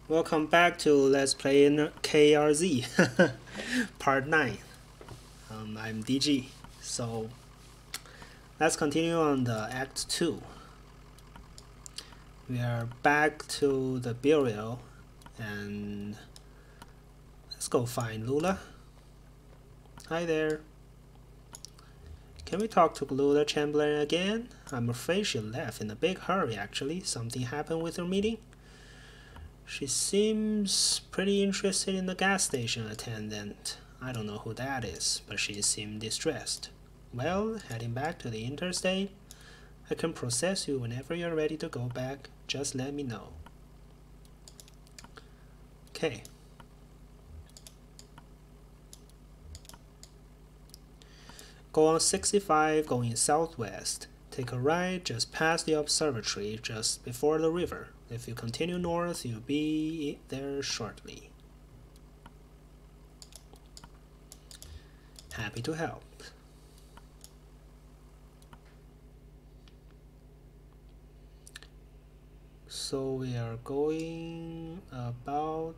Welcome back to Let's Play in KRZ, Part 9. I'm DG. So, let's continue on the Act 2. We are back to the burial, and let's go find Lula. Hi there. Can we talk to Lula Chamberlain again? I'm afraid she left in a big hurry actually. Something happened with her meeting? She seems pretty interested in the gas station attendant. I don't know who that is, but she seemed distressed. Well, heading back to the interstate. I can process you whenever you're ready to go back. Just let me know. Okay. Go on 65 going southwest. Take a right just past the observatory just before the river. If you continue north, you'll be there shortly. Happy to help. So we are going about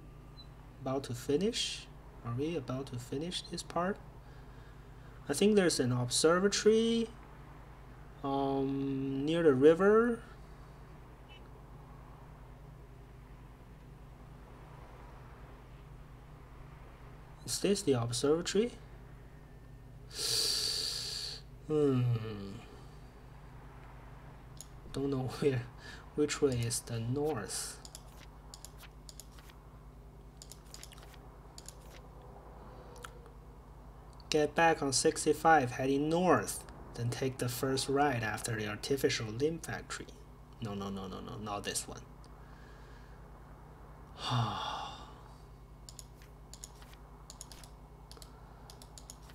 to finish. Are we about to finish this part? I think there's an observatory near the river. Is this the observatory? Don't know which way is the north. Get back on 65 heading north, then take the first right after the artificial limb factory. No, not this one.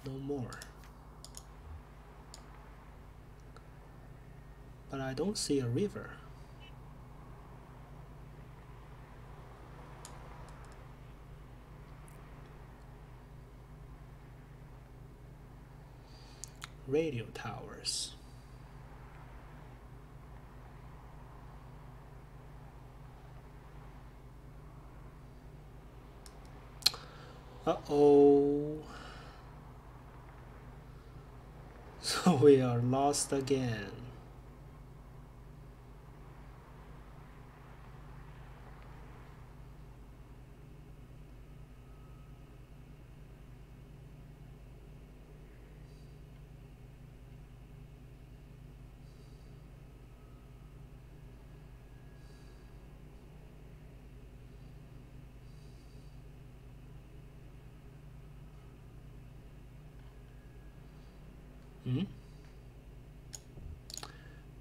No more. But I don't see a river. Radio towers. Uh-oh. So we are lost again.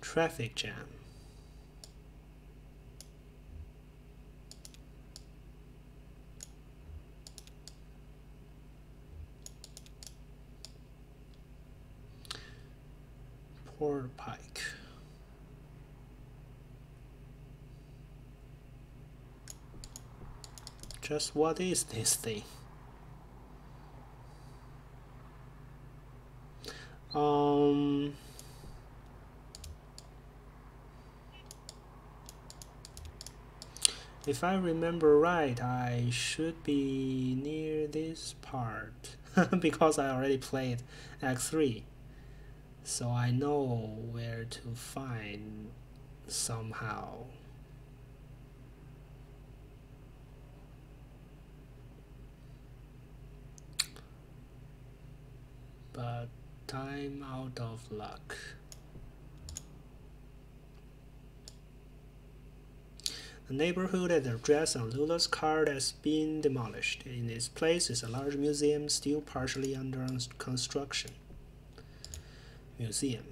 Traffic jam. Port Pike. Just what is this thing? If I remember right, I should be near this part because I already played Act 3, so I know where to find somehow. But I'm out of luck. The neighborhood and the address on Lula's card has been demolished. In its place is a large museum still partially under construction. Museum.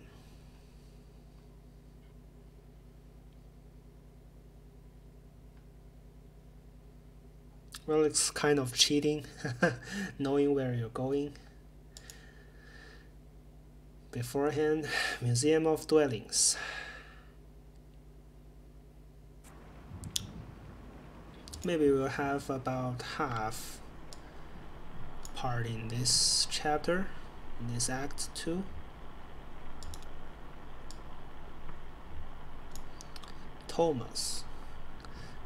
Well, it's kind of cheating, knowing where you're going. Beforehand, Museum of Dwellings. Maybe we'll have about half part in this chapter, in this Act 2. Thomas.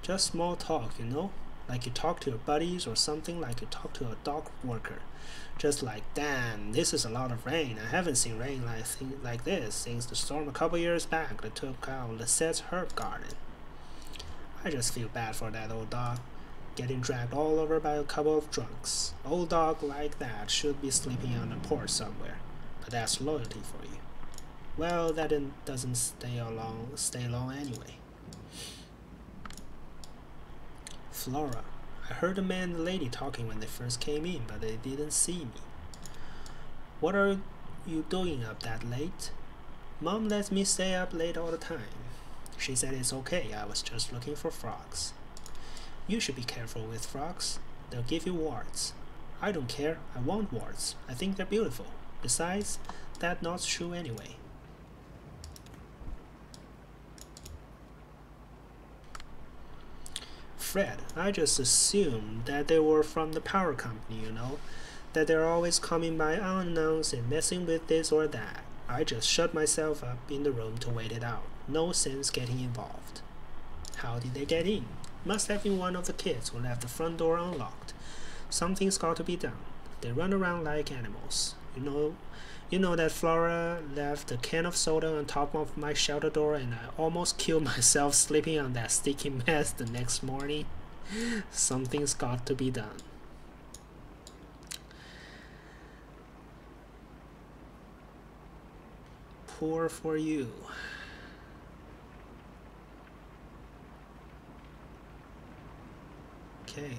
Just small talk, you know? Like you talk to your buddies or something, like you talk to a dock worker. Just like, damn, this is a lot of rain. I haven't seen rain like this since the storm a couple years back that took out Lisette's herb garden. I just feel bad for that old dog, getting dragged all over by a couple of drunks. Old dog like that should be sleeping on the porch somewhere, but that's loyalty for you. Well, that doesn't stay long anyway. Flora. I heard the man and the lady talking when they first came in, but they didn't see me. What are you doing up that late? Mom lets me stay up late all the time. She said it's okay, I was just looking for frogs. You should be careful with frogs. They'll give you warts. I don't care, I want warts. I think they're beautiful. Besides, that's not true anyway. Fred, I just assumed that they were from the power company, you know, that they're always coming by unannounced and messing with this or that. I just shut myself up in the room to wait it out. No sense getting involved. How did they get in? Must have been one of the kids who left the front door unlocked. Something's got to be done. They run around like animals. You know that Flora left a can of soda on top of my shelter door and I almost killed myself sleeping on that sticky mess the next morning? Something's got to be done. Poor for you. Okay.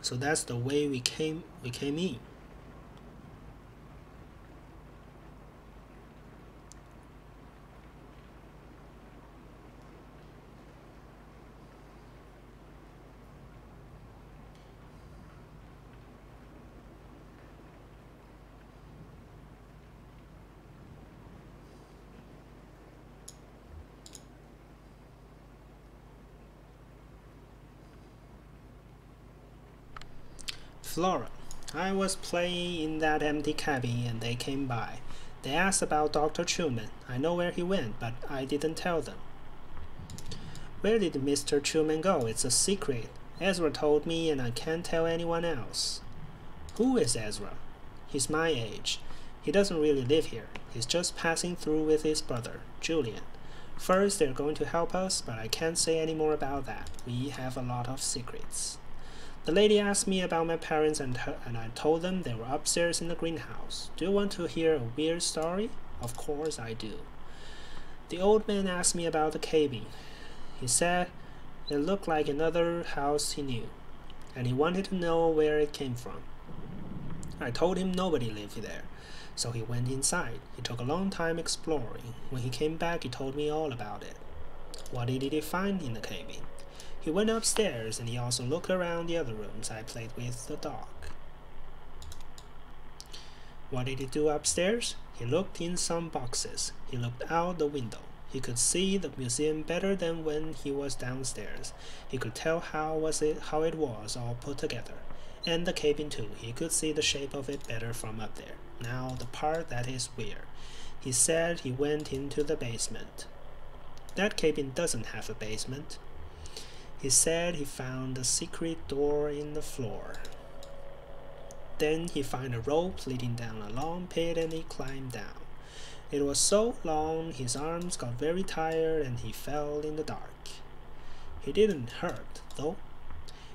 So that's the way we came in. Flora. I was playing in that empty cabin and they came by. They asked about Dr. Truman. I know where he went, but I didn't tell them. Where did Mr. Truman go? It's a secret. Ezra told me and I can't tell anyone else. Who is Ezra? He's my age. He doesn't really live here. He's just passing through with his brother, Julian. First, they're going to help us, but I can't say any more about that. We have a lot of secrets. The lady asked me about my parents and I told them they were upstairs in the greenhouse. Do you want to hear a weird story? Of course I do. The old man asked me about the cabin. He said it looked like another house he knew, and he wanted to know where it came from. I told him nobody lived there, so he went inside. He took a long time exploring. When he came back, he told me all about it. What did he find in the cabin? He went upstairs and he also looked around the other rooms. I played with the dog. What did he do upstairs? He looked in some boxes. He looked out the window. He could see the museum better than when he was downstairs. He could tell how it was all put together. And the cabin too. He could see the shape of it better from up there. Now the part that is weird. He said he went into the basement. That cabin doesn't have a basement. He said he found a secret door in the floor. Then he found a rope leading down a long pit and he climbed down. It was so long his arms got very tired and he fell in the dark. He didn't hurt, though.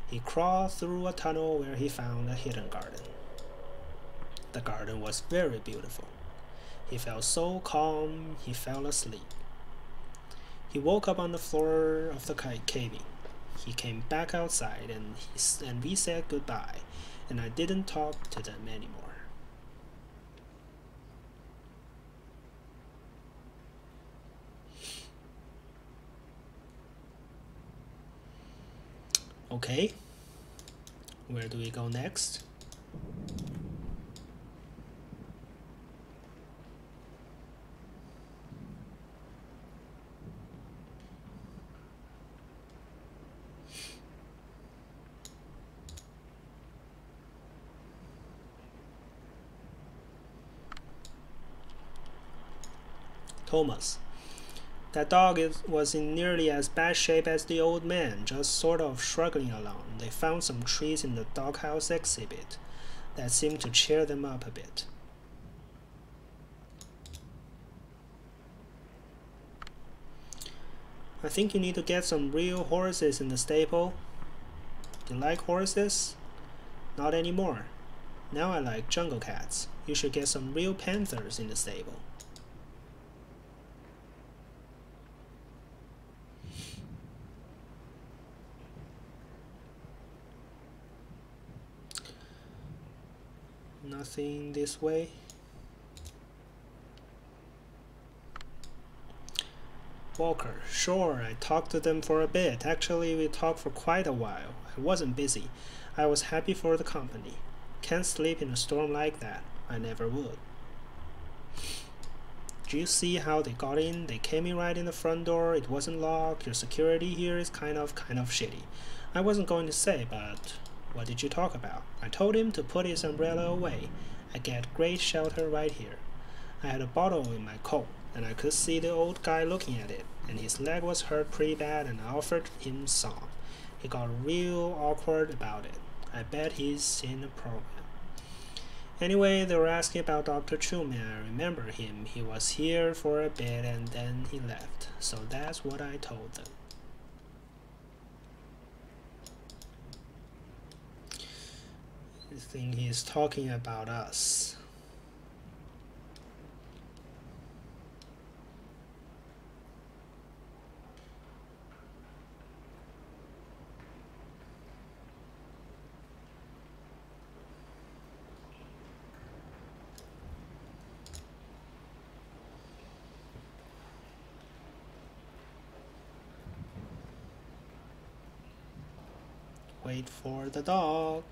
He crawled through a tunnel where he found a hidden garden. The garden was very beautiful. He felt so calm he fell asleep. He woke up on the floor of the cabin. He came back outside and we said goodbye, and I didn't talk to them anymore. Okay, where do we go next? Thomas. That dog was in nearly as bad shape as the old man, just sort of struggling along. They found some trees in the doghouse exhibit that seemed to cheer them up a bit. I think you need to get some real horses in the stable. Do you like horses? Not anymore. Now I like jungle cats. You should get some real panthers in the stable. Nothing this way. Walker, sure, I talked to them for a bit. Actually, we talked for quite a while. I wasn't busy. I was happy for the company. Can't sleep in a storm like that. I never would. Do you see how they got in? They came in right in the front door. It wasn't locked. Your security here is kind of shitty. I wasn't going to say, but what did you talk about? I told him to put his umbrella away. I get great shelter right here. I had a bottle in my coat, and I could see the old guy looking at it, and his leg was hurt pretty bad, and I offered him some. He got real awkward about it. I bet he's in a program. Anyway, they were asking about Dr. Truman. I remember him. He was here for a bit and then he left. So that's what I told them. I think he's talking about us. Wait for the dog.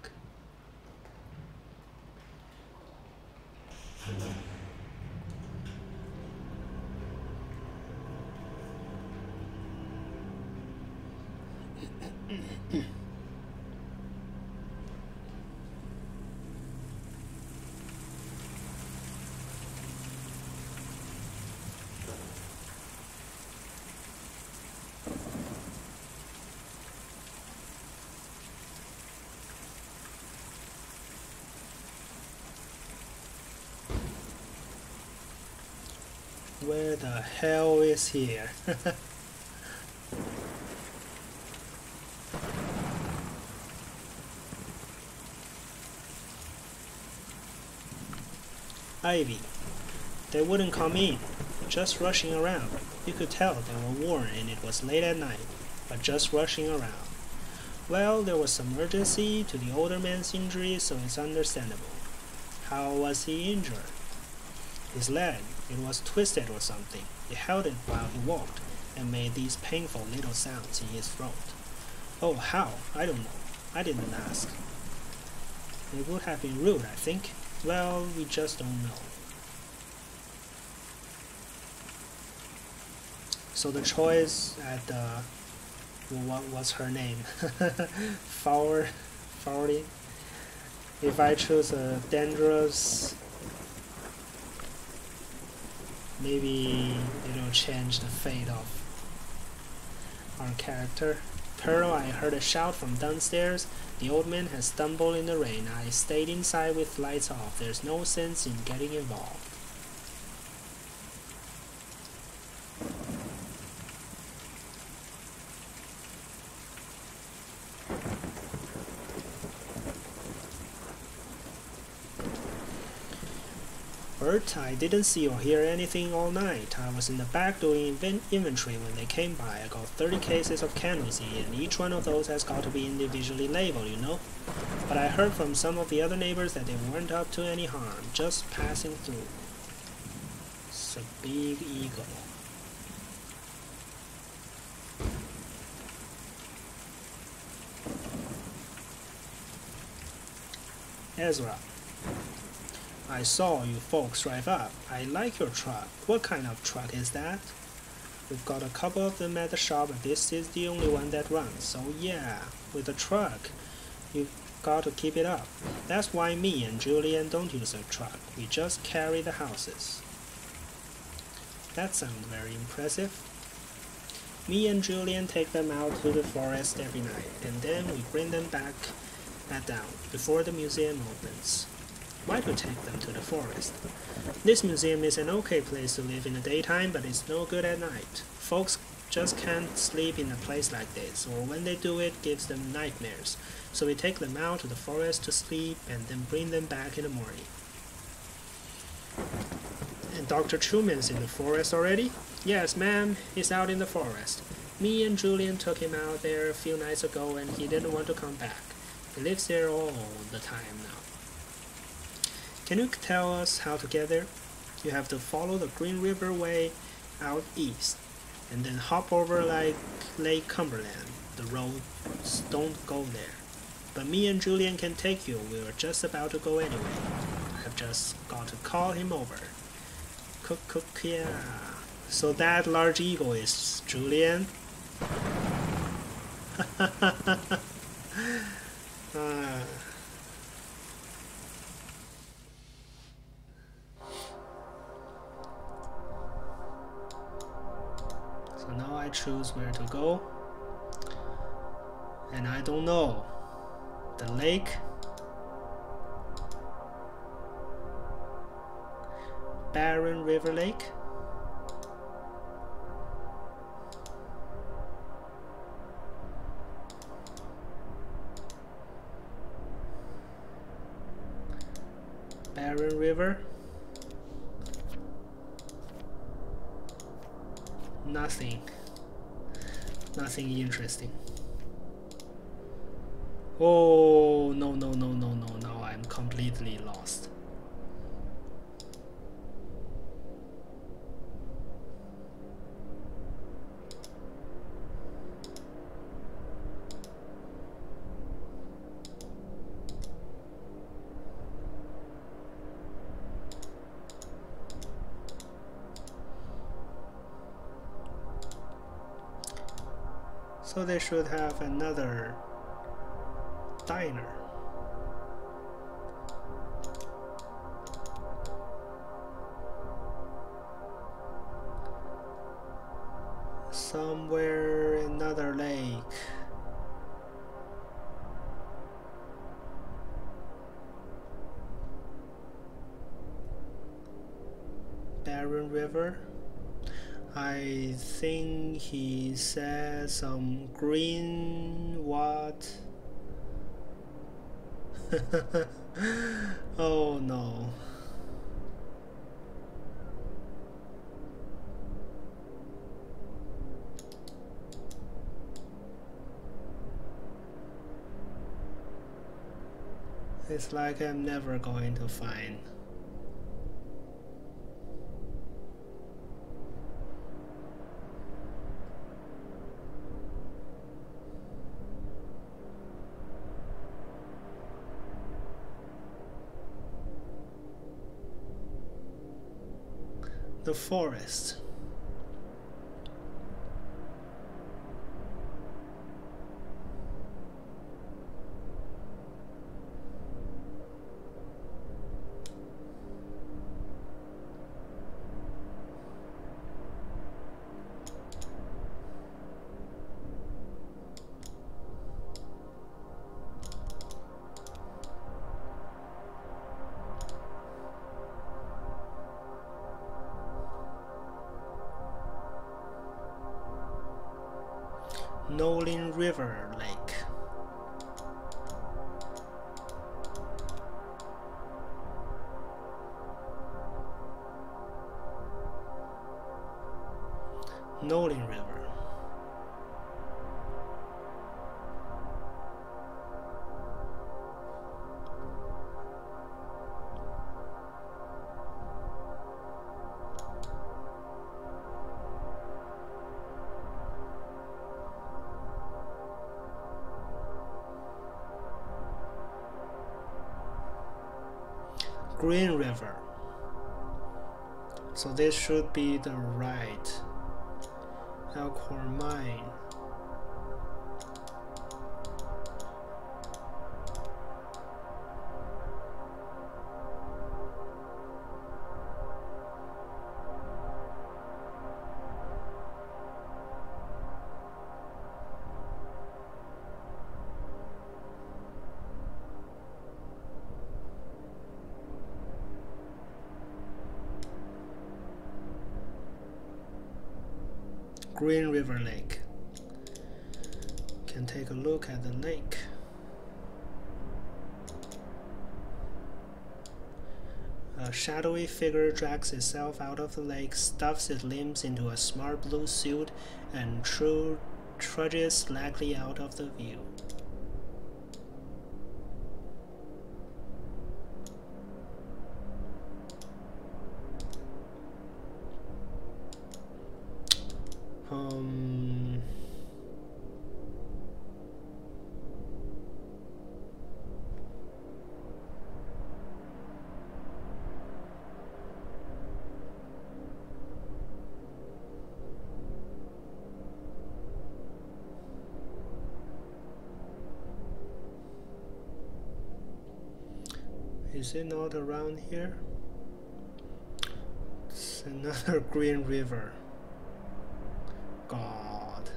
Where the hell is here? Ivy. They wouldn't come in, just rushing around. You could tell they were worn and it was late at night, but just rushing around. Well, there was some urgency to the older man's injury, so it's understandable. How was he injured? His leg, it was twisted or something. He held it while he walked and made these painful little sounds in his throat. Oh, how? I don't know. I didn't ask. It would have been rude, I think. Well, we just don't know. So the choice at the... what's her name? Fowling? If I choose a dangerous... maybe it'll change the fate of our character. Pearl, I heard a shout from downstairs. The old man has stumbled in the rain. I stayed inside with lights off. There's no sense in getting involved. Bert, I didn't see or hear anything all night. I was in the back doing inventory when they came by. I got 30 cases of candles in, and each one of those has got to be individually labeled, you know? But I heard from some of the other neighbors that they weren't up to any harm, just passing through. It's a big eagle. Ezra. I saw you folks drive up. I like your truck. What kind of truck is that? We've got a couple of them at the shop, but this is the only one that runs. So yeah, with a truck, you've got to keep it up. That's why me and Julian don't use a truck. We just carry the houses. That sounds very impressive. Me and Julian take them out to the forest every night, and then we bring them back at dawn, before the museum opens. Why do you take them to the forest? This museum is an okay place to live in the daytime, but it's no good at night. Folks just can't sleep in a place like this, or when they do it gives them nightmares. So we take them out to the forest to sleep, and then bring them back in the morning. And Dr. Truman's in the forest already? Yes, ma'am, he's out in the forest. Me and Julian took him out there a few nights ago and he didn't want to come back. He lives there all the time now. Can you tell us how to get there? You have to follow the Green River Way out east, and then hop over like Lake Cumberland. The roads don't go there. But me and Julian can take you. We were just about to go anyway. I've just got to call him over. Yeah. So that large eagle is Julian? So now I choose where to go. And I don't know. The lake? Barren River Lake? Barren River? Nothing. Nothing interesting. Oh, no, no, no, no, no, now I'm completely lost. So they should have another diner. Somewhere another lake. Barren River. I think he said some green what? Oh no. It's like I'm never going to find. The forest. Nolin River Lake. Nolin River. Green River. So this should be the right. Elkhorn Mine. Green River Lake. Can take a look at the lake. A shadowy figure drags itself out of the lake, stuffs its limbs into a smart blue suit, and trudges slackly out of the view. Is it not around here? It's another Green River. God.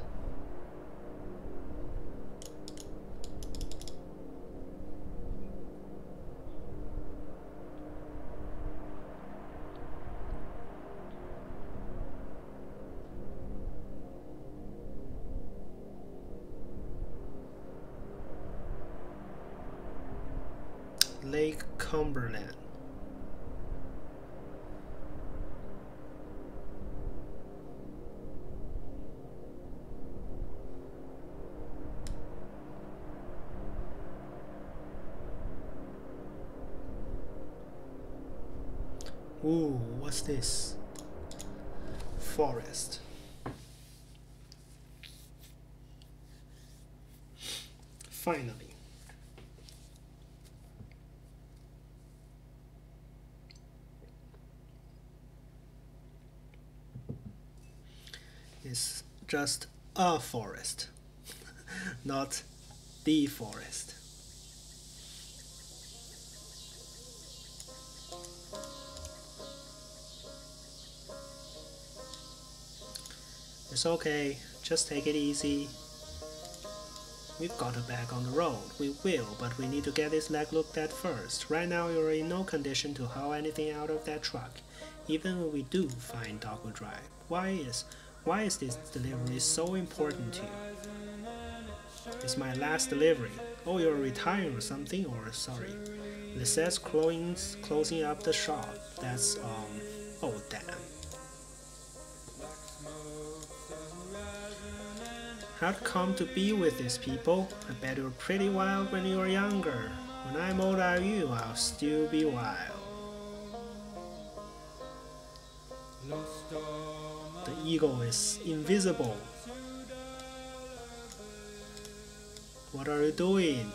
Lake Cumberland. Ooh, what's this? Forest. Finally. It's just a forest, not the forest. It's okay, just take it easy. We've got to back on the road. We will, but we need to get this leg looked at first. Right now you're in no condition to haul anything out of that truck, even when we do find Dogwood Drive. Why is this delivery so important to you? It's my last delivery. Oh, you're retiring or something? Or sorry. It says closing up the shop. That's, oh damn. How'd come to be with these people? I bet you were pretty wild when you were younger. When I'm older as you, I'll still be wild. The eagle is invisible. What are you doing?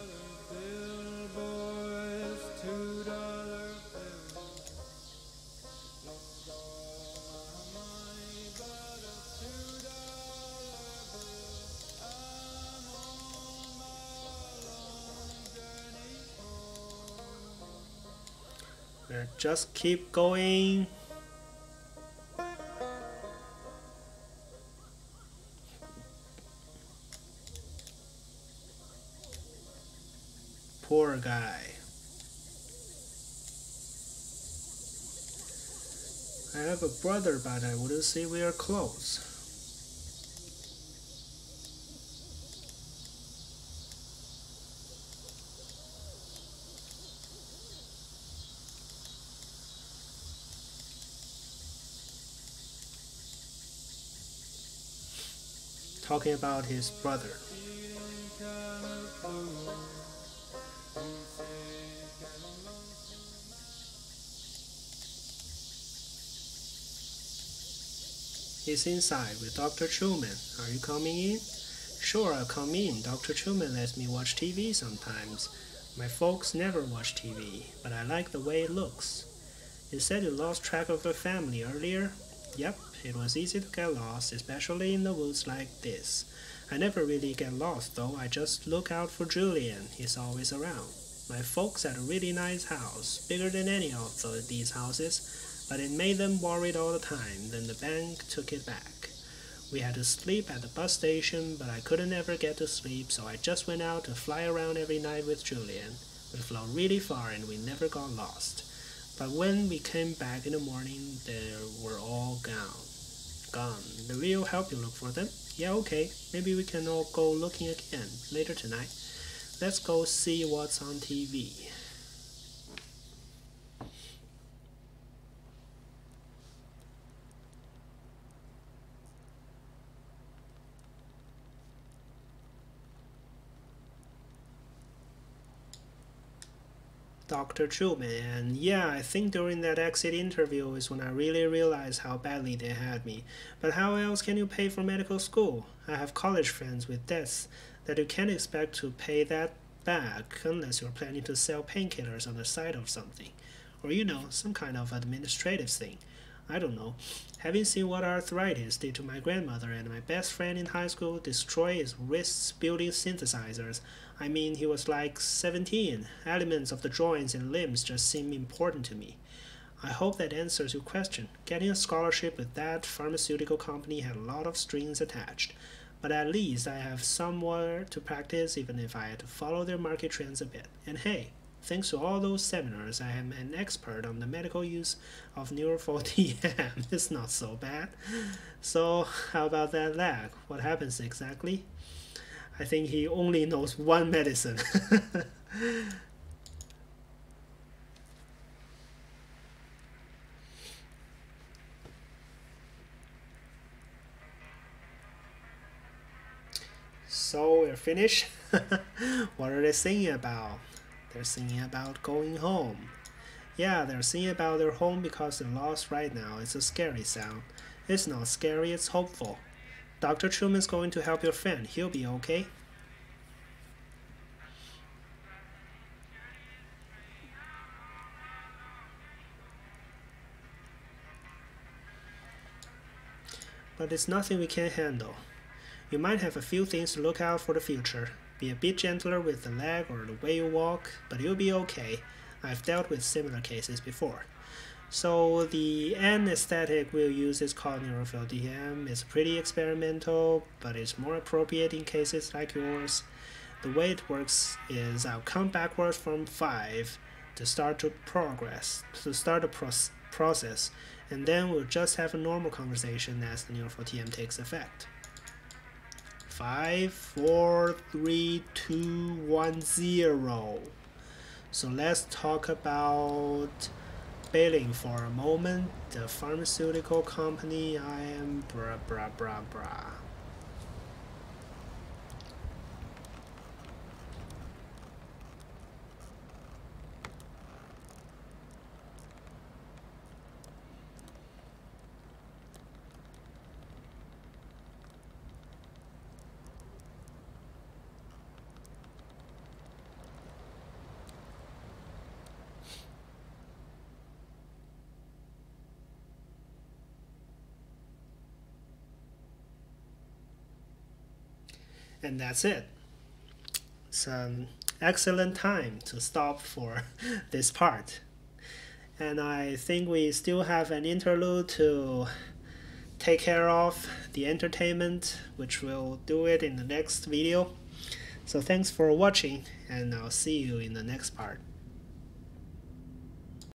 Just keep going. Poor guy. I have a brother, but I wouldn't say we are close. Talking about his brother. He's inside with Dr. Truman. Are you coming in? Sure, I'll come in. Dr. Truman lets me watch TV sometimes. My folks never watch TV, but I like the way it looks. You said you lost track of your family earlier? Yep, it was easy to get lost, especially in the woods like this. I never really get lost though, I just look out for Julian, he's always around. My folks had a really nice house, bigger than any of these houses, but it made them worried all the time, then the bank took it back. We had to sleep at the bus station, but I couldn't ever get to sleep, so I just went out to fly around every night with Julian. We flew really far and we never got lost. But when we came back in the morning, they were all gone. gone. The video help you look for them? Yeah, okay. Maybe we can all go looking again later tonight. Let's go see what's on TV. Dr. Truman, and yeah, I think during that exit interview is when I really realized how badly they had me. But how else can you pay for medical school? I have college friends with debts that you can't expect to pay that back unless you're planning to sell painkillers on the side of something. Or some kind of administrative thing. I don't know. Having seen what arthritis did to my grandmother and my best friend in high school destroy his wrists building synthesizers, I mean, he was like 17. Elements of the joints and limbs just seem important to me. I hope that answers your question. Getting a scholarship with that pharmaceutical company had a lot of strings attached. But at least I have somewhere to practice even if I had to follow their market trends a bit. And hey, thanks to all those seminars, I am an expert on the medical use of Nurofen TM. It's not so bad. So, how about that leg? What happens exactly? I think he only knows one medicine. So we're finished. What are they singing about? They're singing about going home. Yeah, they're singing about their home because they're lost right now. It's a scary sound. It's not scary, it's hopeful. Dr. Truman's going to help your friend. He'll be okay. But it's nothing we can't handle. You might have a few things to look out for the future. Be a bit gentler with the leg or the way you walk, but you'll be okay. I've dealt with similar cases before. So the anesthetic we'll use is called Nurofen DM. It's pretty experimental, but it's more appropriate in cases like yours. The way it works is I'll count backwards from 5 to start the process, and then we'll just have a normal conversation as the Nurofen TM takes effect. 5, 4, 3, 2, 1, 0. So let's talk about billing for a moment. The pharmaceutical company I am blah. And that's it. It's an excellent time to stop for this part. And I think we still have an interlude to take care of, the entertainment, which we'll do it in the next video. So thanks for watching, and I'll see you in the next part.